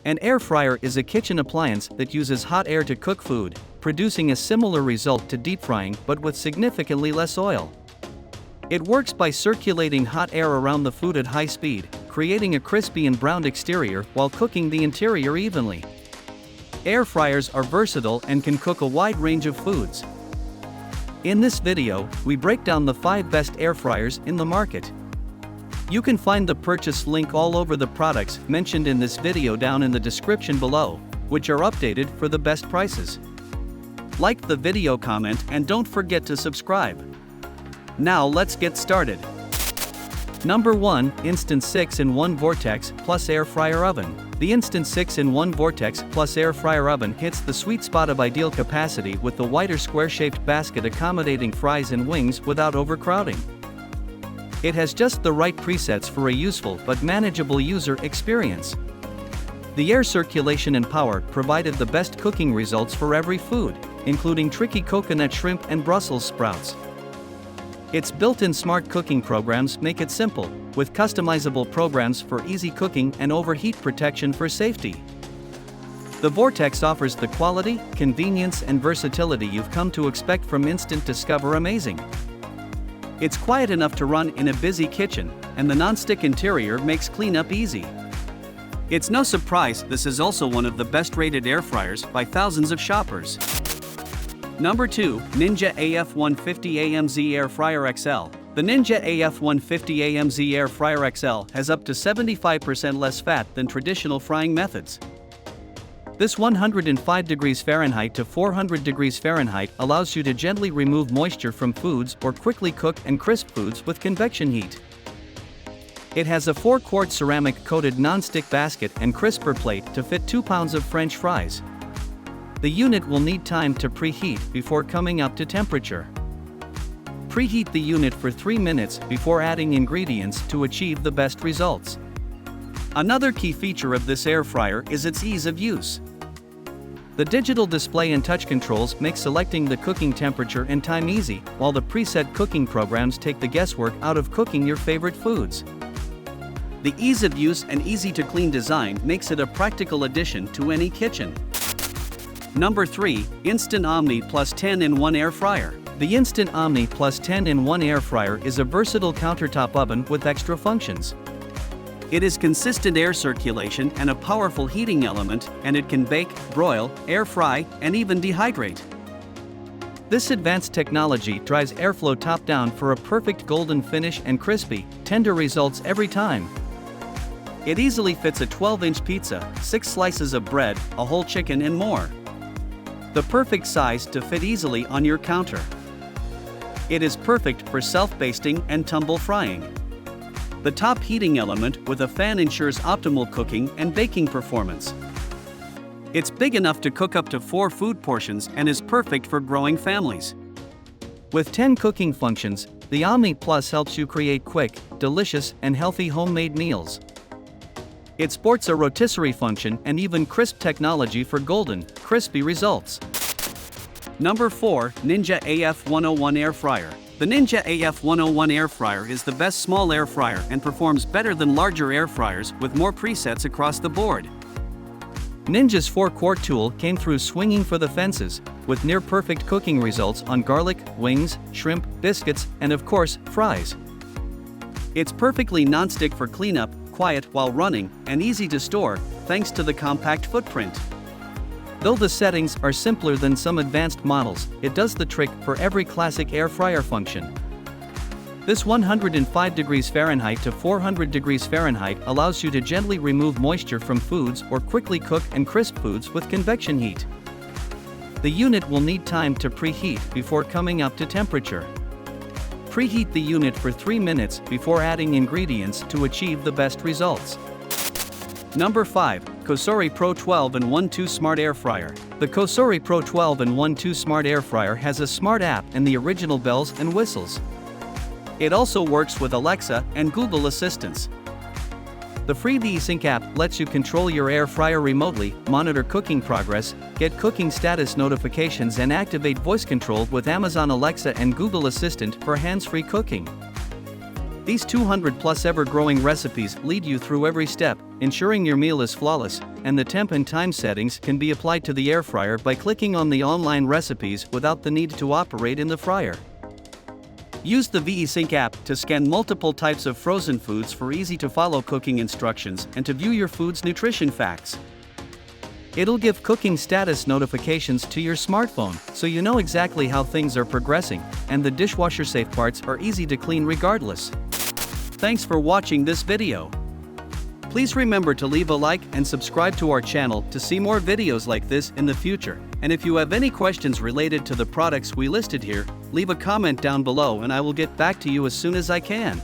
An air fryer is a kitchen appliance that uses hot air to cook food, producing a similar result to deep frying but with significantly less oil. It works by circulating hot air around the food at high speed, creating a crispy and browned exterior while cooking the interior evenly. Air fryers are versatile and can cook a wide range of foods. In this video, we break down the 5 best air fryers in the market. You can find the purchase link all over the products mentioned in this video down in the description below, which are updated for the best prices. Like the video, comment, and don't forget to subscribe. Now let's get started. Number 1, Instant 6-in-1 Vortex Plus Air Fryer Oven. The Instant 6-in-1 Vortex Plus Air Fryer Oven hits the sweet spot of ideal capacity with the wider square-shaped basket accommodating fries and wings without overcrowding. It has just the right presets for a useful but manageable user experience. The air circulation and power provided the best cooking results for every food, including tricky coconut shrimp and Brussels sprouts. Its built-in smart cooking programs make it simple, with customizable programs for easy cooking and overheat protection for safety. The Vortex offers the quality, convenience, and versatility you've come to expect from Instant Discover Amazing. It's quiet enough to run in a busy kitchen, and the non-stick interior makes cleanup easy. It's no surprise this is also one of the best-rated air fryers by thousands of shoppers. Number 2, Ninja AF150 AMZ Air Fryer XL. The Ninja AF150 AMZ Air Fryer XL has up to 75% less fat than traditional frying methods. This 105 degrees Fahrenheit to 400 degrees Fahrenheit allows you to gently remove moisture from foods or quickly cook and crisp foods with convection heat. It has a 4-quart ceramic-coated non-stick basket and crisper plate to fit 2 pounds of French fries. The unit will need time to preheat before coming up to temperature. Preheat the unit for 3 minutes before adding ingredients to achieve the best results. Another key feature of this air fryer is its ease of use. The digital display and touch controls make selecting the cooking temperature and time easy, while the preset cooking programs take the guesswork out of cooking your favorite foods. The ease of use and easy-to-clean design makes it a practical addition to any kitchen. Number 3, Instant Omni Plus 10-in-1 Air Fryer. The Instant Omni Plus 10-in-1 Air Fryer is a versatile countertop oven with extra functions. It has consistent air circulation and a powerful heating element, and it can bake, broil, air fry, and even dehydrate. This advanced technology drives airflow top-down for a perfect golden finish and crispy, tender results every time. It easily fits a 12-inch pizza, 6 slices of bread, a whole chicken, and more. The perfect size to fit easily on your counter. It is perfect for self-basting and tumble frying. The top heating element with a fan ensures optimal cooking and baking performance. It's big enough to cook up to 4 food portions and is perfect for growing families. With 10 cooking functions, the Omni Plus helps you create quick, delicious, and healthy homemade meals. It sports a rotisserie function and even crisp technology for golden, crispy results. Number 4, Ninja AF101 Air Fryer. The Ninja AF101 Air Fryer is the best small air fryer and performs better than larger air fryers with more presets across the board. Ninja's 4-quart tool came through swinging for the fences, with near-perfect cooking results on garlic, wings, shrimp, biscuits, and of course, fries. It's perfectly non-stick for cleanup, quiet while running, and easy to store, thanks to the compact footprint. Though the settings are simpler than some advanced models, it does the trick for every classic air fryer function. This 105 degrees Fahrenheit to 400 degrees Fahrenheit allows you to gently remove moisture from foods or quickly cook and crisp foods with convection heat. The unit will need time to preheat before coming up to temperature. Preheat the unit for 3 minutes before adding ingredients to achieve the best results. Number 5, COSORI Pro 12-in-1 2 Smart Air Fryer. The COSORI Pro 12-in-1 2 Smart Air Fryer has a smart app and the original bells and whistles. It also works with Alexa and Google Assistants. The free VSync app lets you control your air fryer remotely, monitor cooking progress, get cooking status notifications, and activate voice control with Amazon Alexa and Google Assistant for hands-free cooking. These 200+ ever-growing recipes lead you through every step, ensuring your meal is flawless, and the temp and time settings can be applied to the air fryer by clicking on the online recipes without the need to operate in the fryer. Use the VeSync app to scan multiple types of frozen foods for easy-to-follow cooking instructions and to view your food's nutrition facts. It'll give cooking status notifications to your smartphone, so you know exactly how things are progressing, and the dishwasher-safe parts are easy to clean regardless. Thanks for watching this video. Please remember to leave a like and subscribe to our channel to see more videos like this in the future. And if you have any questions related to the products we listed here, leave a comment down below and I will get back to you as soon as I can.